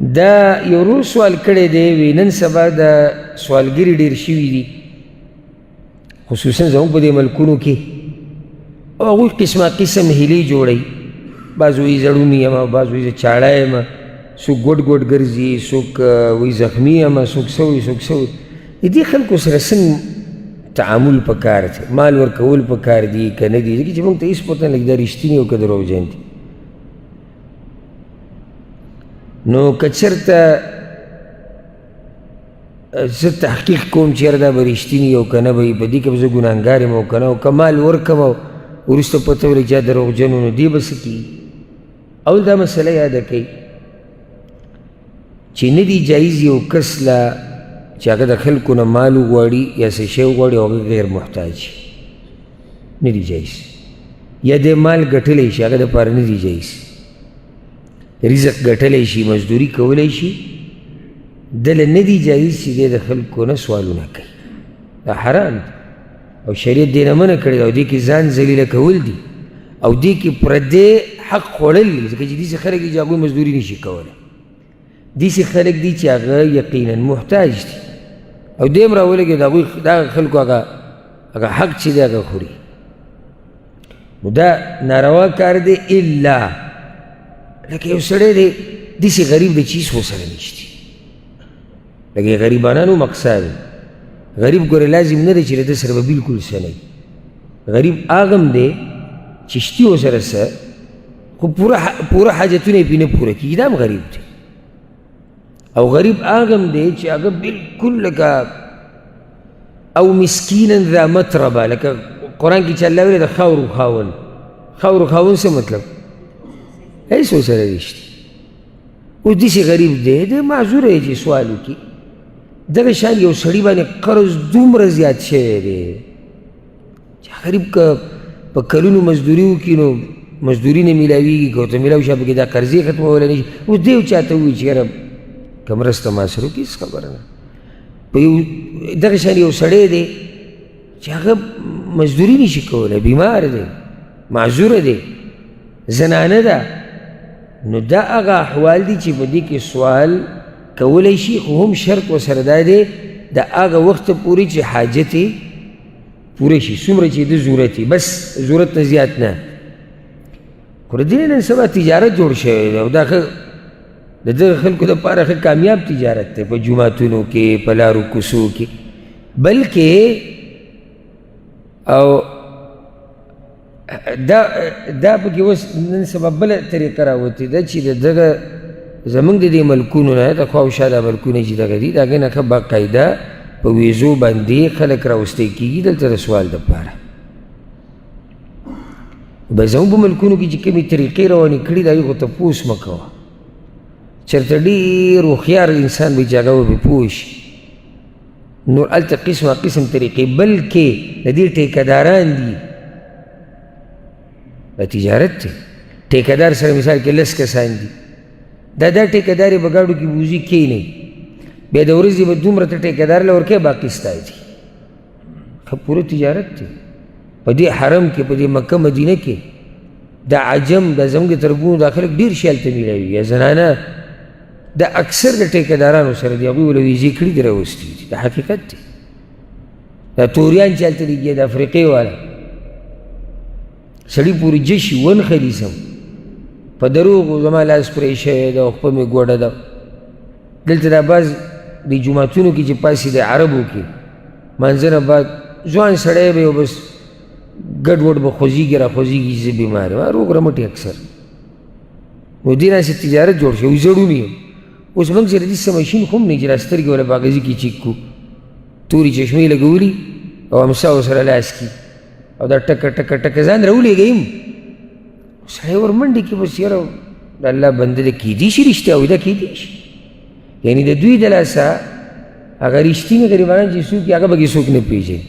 دا یو روز سوال کړی دی وی نن سبا د سوالګري ډېر شوي دي خصوصا زموږ په دې ملکونو کې او هغوی قسمه قسم هیلې جوړوي بعض وایي زړون یم بعض وایي زه چاړه یم څوک ګوډ ګوډ ګرځي څوک وایي زخمي یم څوک څه وایي څوک څه وایي د دې خلکو سره څنګه تعامل پکار دی مال ورکول پکار دي که نه دي ځکه چې موږ ته هېڅ پته نه لګي دا رښتیني او که دروغجن دي نو که چېرته زه تحقیق کوم چېرې دا به رښتیني او که نه به وي په دې کې به زه ګناهګار یم او که نه او که مال ورکم او وروسته پته ولګي چا دروغجن و نو دې به څه کېږي اول دا مسله یاده کوي چې نه دي جایز یو کس له چې هغه د خلکو نه مال وغواړي یا څه شی وغواړي او هغه غیر محتاج نه دي جایز یا د مال ګټلی شي هغه دپاره نه دي جایز رزق ګټلی شي مزدوري کولی شي دله نه دي جایز چې دی د خلکو نه سوالونه کوي دا حرام دی او شریعت دې نه منع کړی او دې کې ځان ذلیله کول دي او دې کې پردی حق خوړل دي ځکه چې داسې خلک دي چې هغوی مزدوري نشي کولی داسې خلک دي چې هغه یقینا محتاج دي او دې هم راولګي د هغوی دغه خلکو هغه حق چې دی هغه خوري نو دا ناروا کار دی الا لکه یو سړی دی داسې غریب دی چې هېڅ ورسره نشته لکه غریبانانو مقصد غریب ګوره لازم نه دی چې له ده سره به بلکل څه نه وي غریب هغه هم دی چې شتي ورسره څه خو پوره حاجتونه یې پرې نه پوره کېږي دا هم غریب دی او غریب هغه هم دی چې هغه بلکل لکه او مسکینا ذا متربه لکه قرآن کې چې الله ویلی د خاورو خاون خاورو خاون څه مطلب هیڅ ورسره نشته اوس داسې غریب دی دی معذوره یې چې سوال وکړي دغه شان یو سړي باندې قرض دومره زیات شوی دی چې غریب که په کلونو مزدوري وکړي نو مزدوري نه میلاویږي که ورته میلاو شي پکې دا قرضې ختمولی نه شي اوس دی یو چاته ووایي چې یاره که مرسته ما سره وکړي هېڅ خبره نه په یو دغه شان یو سړی دی چې هغه مزدوري نشي کولی بیمار دی معذوره دی زنانه ده نو دا هغه احوال دي چې په دې کې سوال کولی شي خو هم شرط ورسره دا دی د هغه وخته پورې چې حاجت یې پوره شي څومره چې د ضرورت بس ضرورت نه زیات نه خو د دې نن سبا تجارت جوړ شوی دی او دا ښه د دغه خلکو دپاره ښه کامیاب تجارت دی په جوماتونو کې په لارو کوڅو کې بلکې او دا پکې اوس نن سبا بله طریقه راوتې ده چې د دغه زموږ د دې ملکونو نه د خوا او شا دا ملکونه چې دغه دي د هغې نه ښه باقاعده په ویزو باندې خلک راوستی کېږي دلته د سوال دپاره به زموږ په ملکونو کې چې کومې طریقې روانې کړي د هغې خو تپوس مه کوه چېرته ډېر هوښیار انسان به چې هغه به پرې پوه شي نور هلته قسمه قسم طریقې بلکې د دې ټیکهداران دي دا تجارت دی ټیکهدار سره مثال کې 10 کسان دي دا ټیکهدار یې په ګاډو کې بوزي کښېنوي بیا د ورځې به دومره ته ټیکهدار له ورکوي باقي ستا دي ښه پوره تجارت دی په دې حرم کې په دې مکه مدینه کې دا عجم دا زموږ د تربونو دا خلک ډېر شي هلته میلاوي یا زنانه دا اکثر د ټیکهدارانو سره دي هغوی وله ویزې کړي دي راوستي دي دا حقیقت دی دا توریان چې هلته لګي د افریقې والا سړي پورې جشي ونخلي سم په دروغو زما لاس پرې شوی ده او خپه مې ګوډه ده دلته دا بعض د جوماتونو کې چې پاسې د عربو کې مانځه نه بعد ځوان سړی به یو بس ګډ وډ به خوځېږي را خوځېږي چې زه بیمار یم روغ رمټ یې اکثر نو دې ناسې تجارت جوړ شوی زړون یم اوس موږ سره داسې مشین خو هم نه چې را سترګې ولا باغزي کې چیک کړو تورې چشمې لګولي او امسا ورسره لاس کي او دا ټکه ټکه ټکه ځان راولېږئ سړی ورمنډې کې بس یاره د الله بنده ده کیدی شي رښتیا وایي دا کیدی شي یعنې د دوی د لاسه هغه رښتیني غریبانان چې څوک هغه به څوک نه پېژني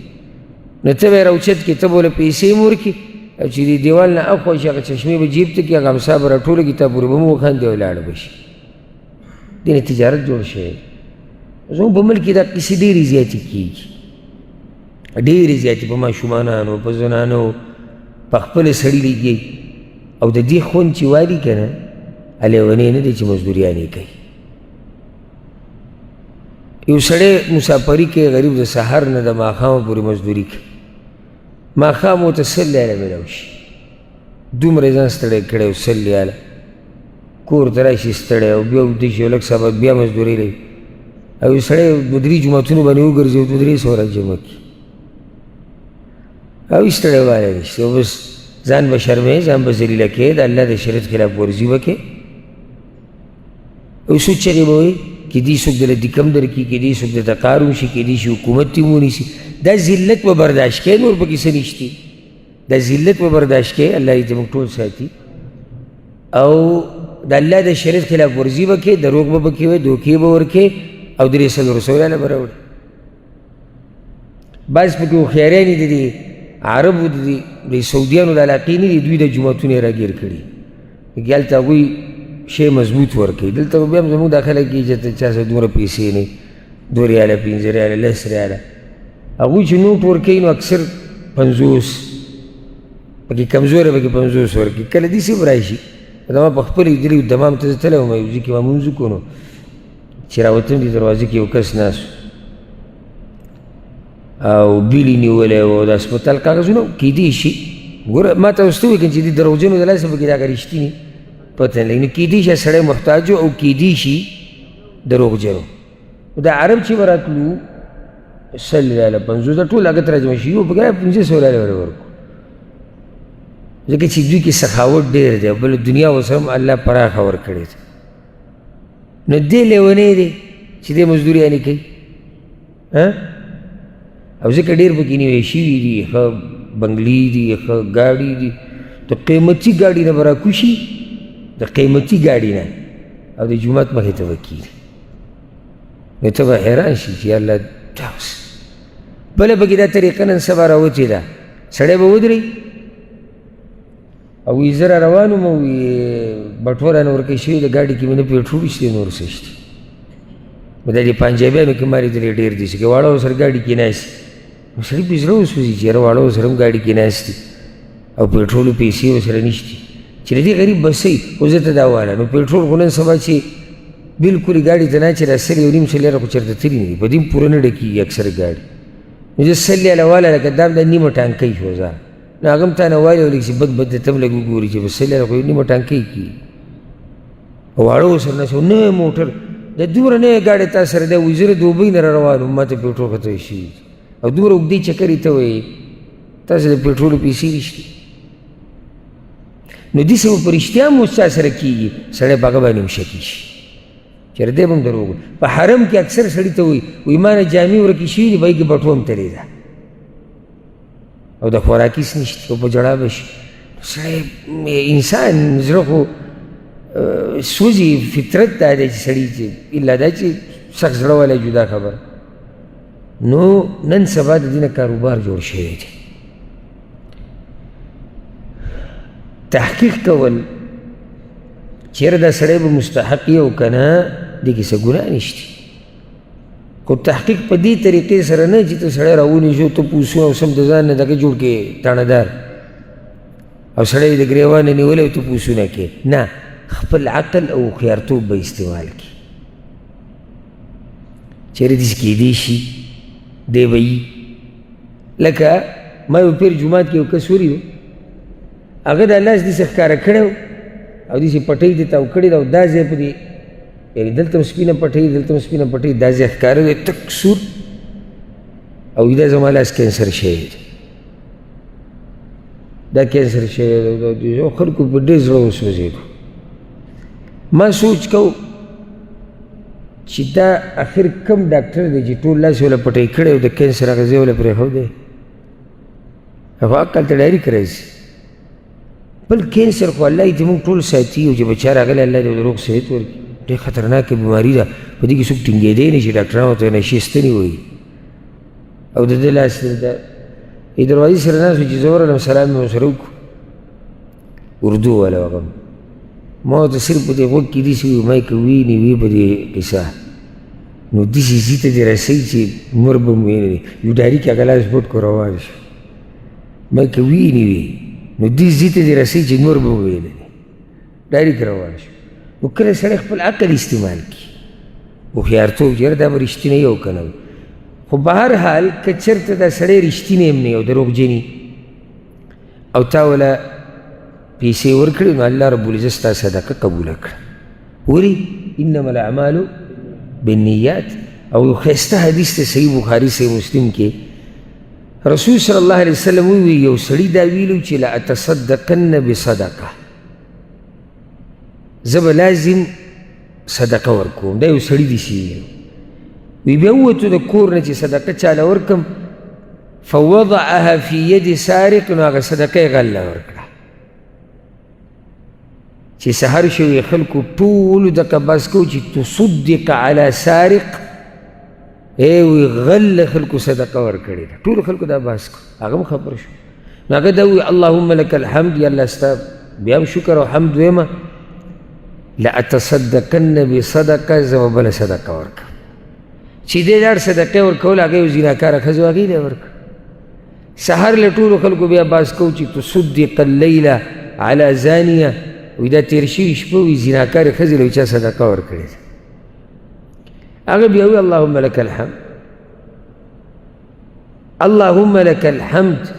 نو ته به یې راوچت کړې ته به ولې پیسې هم ورکړي او چې د دیوال نه اخوا شي هغه چشمې به جیب ته کړي هغه امسا به راټوله کړي تا پورې به هم وخاندې او لاړه به شي دې نه تجارت جوړ شوی زموږ په ملک کې دا کیسې ډېرې زیاتې کېږي ډېرې زیاتې په ماشومانانو په زنانو په خپله سړي لګي او د دې خوند چې والي که نه لیونی نه دی چې مزدوریانې کوي یو سړی مسافري کوي غریب د سهار نه د ماښامه پورې مزدوري کوي ماښام ورته 100 ریاله میلاو شي دومره یې ځان ستړی کړی او 100 ریاله کور ته راشي ستړی او بیا ویده شي او لږ سبق بیا مزدوري لري او یو سړی 2-3 جوماتونو باندې وګرځي او 2-3 سوه راجمع کړي او هېڅ ستړی والی نشته او بس ځان به شرموې ځان به ذلیله کوې د الله د شریعت خلاف ورزي به کوې او څو چغې به وایي کیدای څوک دله دیکم درکړي کیدای څوک درته قهر وشي کیدای شي حکومت دې ونیسي دا ذلت به برداشت کوې نور پکې څه نشته دا ذلت به برداشت کوې الله دې زموږ ټول ساتي او د الله د شریعت خلاف ورزي به کوې دروغ به پکې وایې دوکې به ورکوې او 300 ریاله به راوړې بعض پکې هوښیارانې د دې عربو د سعودیانو د علاقې نه دي دوی د جوماتونه یې راګیر کړي هلته هغوی شی مضبوط ورکوي دلته بیا هم زموږ دا خلک کېږي چې چا سره دومره پیسې نه 2 ریاله 5 ریاله 10 ریاله هغوی چې نوټ ورکوي نو اکثر 50 پکې کمزوری پکې 50 ورکوي کله داسې به راشي زما په خپل لیدلي دمام ته زه تللی وم یو ځای کې ما لمونځ وکړو نو چې راوتم دې دروازې کې یو کس ناست او بیل یې نیولی و د هسپتال کاغذونه کیدای شي ګوره ما ته اوس ته وایي که چې د دروغجنو د لاسه پکې دا که رښتینې پته نه لګي نو کیدای شي سړی محتاج او کیدای شي دروغجن دا عرب چې به راتلو 100 ریاله 50 دا ټول هغه ته راجمع شي یو پکې 500 ریاله ورکړو ځکه چې دوی کې سخاوت ډېر دی بل دنیا ورسره هم الله پراخه ورکړې ده نو دې لیونی دی چې دې مزدوریانې کوي او ځکه ډېر پکې نیوی شوي دي ښه بنګلې دي ښه ګاډي دي د قیمتي ګاډي نه به راکوشي د قیمتي ګاډي نه او د جومات مخې ته به کېږي نو ته به حیران شي چې الله دا اوس بله پکې دا طریقه نن سبا راوتې ده سړی به ودرئ او وایي زه را روان وم او بټوه رانه ورکړی شوي د ګاډي کې مې نه پېټرول شته نور څه شته دا دې پنجابیانو کې ما لیدلې ډېر دي چې واړه ورسره ګاډي کې ناست نو سړي پې زړه وسوځي چې یاره واړه ورسره هم ګاډي کې ناست دي او پېټرولو پیسې ورسره نشتي چې د دې غریب بسۍ خو زه ته دا واله نو پېټرول خو نن سبا چې بلکل یې ګاډي ته نه چې را 100 1.5 لیره خو چېرته تلي نه دي په دې هم پوره نه ډکېږي اکثر ګاډي نو زه 100 لیره واله لکه دا هم دا نیمه ټانکۍ شو ځه نو هغه هم تا نه وایي او لږ چې بد بد ته هم لږ وګوري چې په 100 لیره خو نیمه ټانکۍ کېږي او واړه ورسره ناست او نوی موټر د دومره نوې ګاډۍ تا سره دی وایي زه د دوبۍ نه را روان وم ما ته پېټرول ختم شوي او دومره اوږدې چکرې ته وایي تاسې د پېټرولو پیسې نشته نو داسې به په رښتیا هم اوس چا سره کېږي سړی په هغه باندې هم شکي شي چېرې دی به هم دروغ په حرم کې اکثر سړي ته وایي ما نه جامې ورکې شوي دي په هغې کې بټوه هم تلې ده او د خوراکي څه نشته او په ژړا به شي سړی انسان زړه خو سوزي فطرت دا دی چې سړي چې الا دا چې سخت زړه والی جدا خبره نو نن سبا د دې نه کاروبار جوړ شوی دی تحقیق کول چېرې دا سړی به مستحق یې او که نه دې کې څه ګناه نشته خو تحقیق په دې طریقې سره نه چې ته سړی راونیسو ته پوسونه او سم د ځان نه دغه جوړ کړې تاڼهدار او سړی د ګریوانه نیولی او ته پوسونه کې نه خپل عقل او هوښیارتوب به استعمال کړي چېرې داسې کېدی شي دی به وي لکه ما یو پیر جومات کې یو کس ولي و هغه دا لاس داسې ښکاره کړی و او داسې پټۍ دې تاو کړې ده او دا ځای په دې یعنې دلته هم سپینه پټۍ دلته هم سپینه پټۍ دا ځای ښکاره دی تک سور او دا زما لاس کینسر شوی دی دا کینسر شوی دی او خلکو په ډېر زړه وسوځېدو ما سوچ کو چې دا اخر کم ډاکټر دی چې ټول لاس یې وله پټۍ کړی او د کینسر هغه ځای وله پرېښودی هغه عقل ته ډایرېکټ راځي بل کینسر خو الله یې چې موږ ټول ساتي او چې بچا راغلی الله دې د روغ صحت ورکړي ډېر خطرناکه بیماري ده په دې کې څوک ټینګېدی نه شي ډاکټران ورته نشي ستنې وایي او د ده لاس د دروازې سره ناست و چې زه ورغلم سلام مې ورسره وکړو اردو والا هغه ما ورته صرف په دې غوږ کې داسې وي ما یې که وینې وي په دې قصه نو داسې ځي ته دې رسوي چې مور به م وینې یو ډاري کې هغه لاس پټ کړو روان شو ما یې که وینې وي نو دې ځي ته دې رسوي چې نور به م وینې ډاري کې روان شو نو کله سړی خپل عقل استعمال کړي هوښیارتوب چې یاره دا به رښتینی او که نه خو په هر حال که چېرته دا سړی رښتینی هم نه او دروغجني او تا وله پیسې ورکړې نو الله ربالعزت ستا صدقه قبوله کړه ولې انما الاعمال بالنیات او یو ښایسته حدیث دی صحیح بخاري صحیح مسلم کې رسول صلی الله علیه وسلم ووی یو سړي دا ویلو چې لاتصدقن بصدقه زه به لازم صدقه ورکوم دا یو سړي داسې ویلو وی بیا ووتو د کور نه چې صدقه چاله ورکم فوضعها فی ید سارق نو هغه صدقه یې غله ورکړه چې سحر شوی خلکو ټولو دقه بس کو چې تصدق علی سارق وی غله خلکو صدقه ورکړې ده ټولو خلکو دا بحث کو هغه هم خبر شو نو هغه دا وی اللهم لک الحمد یا الله ستا بیا هم شکر او حمد ویمه لاتصدقن بصدقه زه به بله صدقه ورکړم چې دې لاړ صدقې ورکول هغه یو زیناکاره ښځه هغې له ورکړه سحر له ټولو خلکو بیا بحث کو چې تصدق اللیله علی زانیه وی دا تیر شوي شپه وي زیناکارې ښځې له چا صدقه ورکړې ده هغه بیا وی اللهم لک الحمد اللهم لک الحمد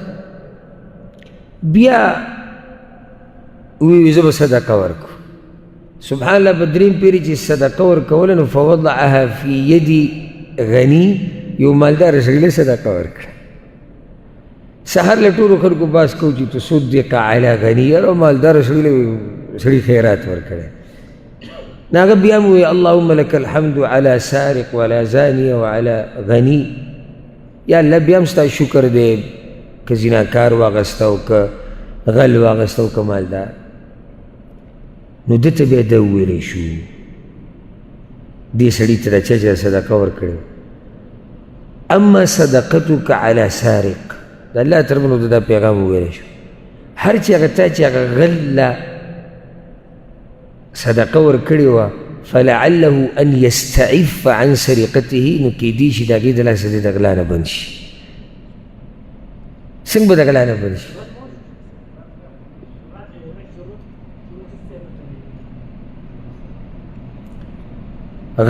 بیا وی زه به صدقه ورکو سبحان الله په دریم پیرې چې صدقه ورکوله نو فوضعها فی یدي غني یو مالداره سړي له صدقه ورکړه سحر له ټولو خلکو باس کو چې تصدق علی غني یاره مالداره سړي له سړي خیرات ورکړی نو هغه بیا م وویل اللهم لک الحمد علی سارق وعلی زانیه وعلی غني یا الله بیا هم ستا شکر دی که زیناکار واغسته او که غل واغسته او که مالدار نو ده ته بیا ده وویلی شو دې سړي ته دا چا چې صدقه ورکړې اما صدقتک علی سارق د الله طرفه نو دا پیغام وویلی شو هر چې هغه تا چې هغه غله صدقه ورکړې وه فلعله ان یستعف عن سرقته نو کیدی شي د هغې د لاسه دې د غلا نه بند شي څنګه به د غلا نه بند شي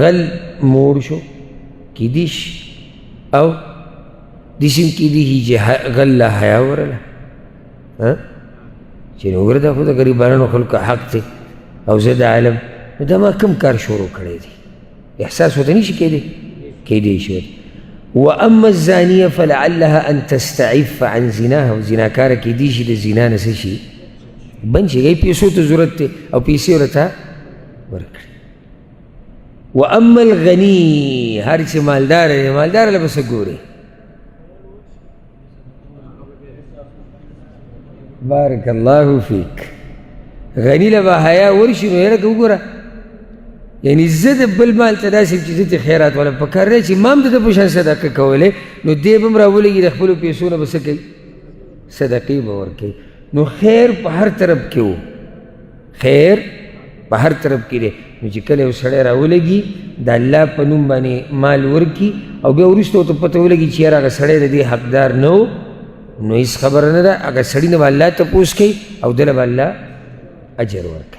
غل موړ شو کیدی شي او داسې هم کیدی شي چې غل له حیا ورله چې نو وګوره دا خو د غریبانو خلکو حق دی او زه د عالم نو دا ما کوم کار شروع کړی دی احساس ورته نه شي کیدی شي واما الزانیه فلعلها ان تستعف عن زناها او زناکاره کیدی شي د زنا نه څه شي بند شي هغې پیسو ته ضرورت دی او پیسې ورته ورکړي واما الغني هر چې مالدار دی مالدار له به څه ګورې بارک الله فیک غني له به حیا ورشي نو یاره که وګوره یعنی زه د بل مال ته داسې چې زه ته خیرات والا پکار دی چې ما هم د ده په شان صدقه کولی نو دی به هم راولېږي د خپلو پیسو نه به څه کوي صدقې به ورکوي نو خیر په هر طرف کې و خیر په هر طرف کې دی نو چې کله یو سړی راولګي د الله په نوم باندې مال ورکي او بیا وروسته ورته پته ولګي چې یاره هغه سړی د دې حقدار نه و نو هېڅ خبره نه ده هغه سړي نه به الله تپوس کوي او دله به الله اجر ورکوي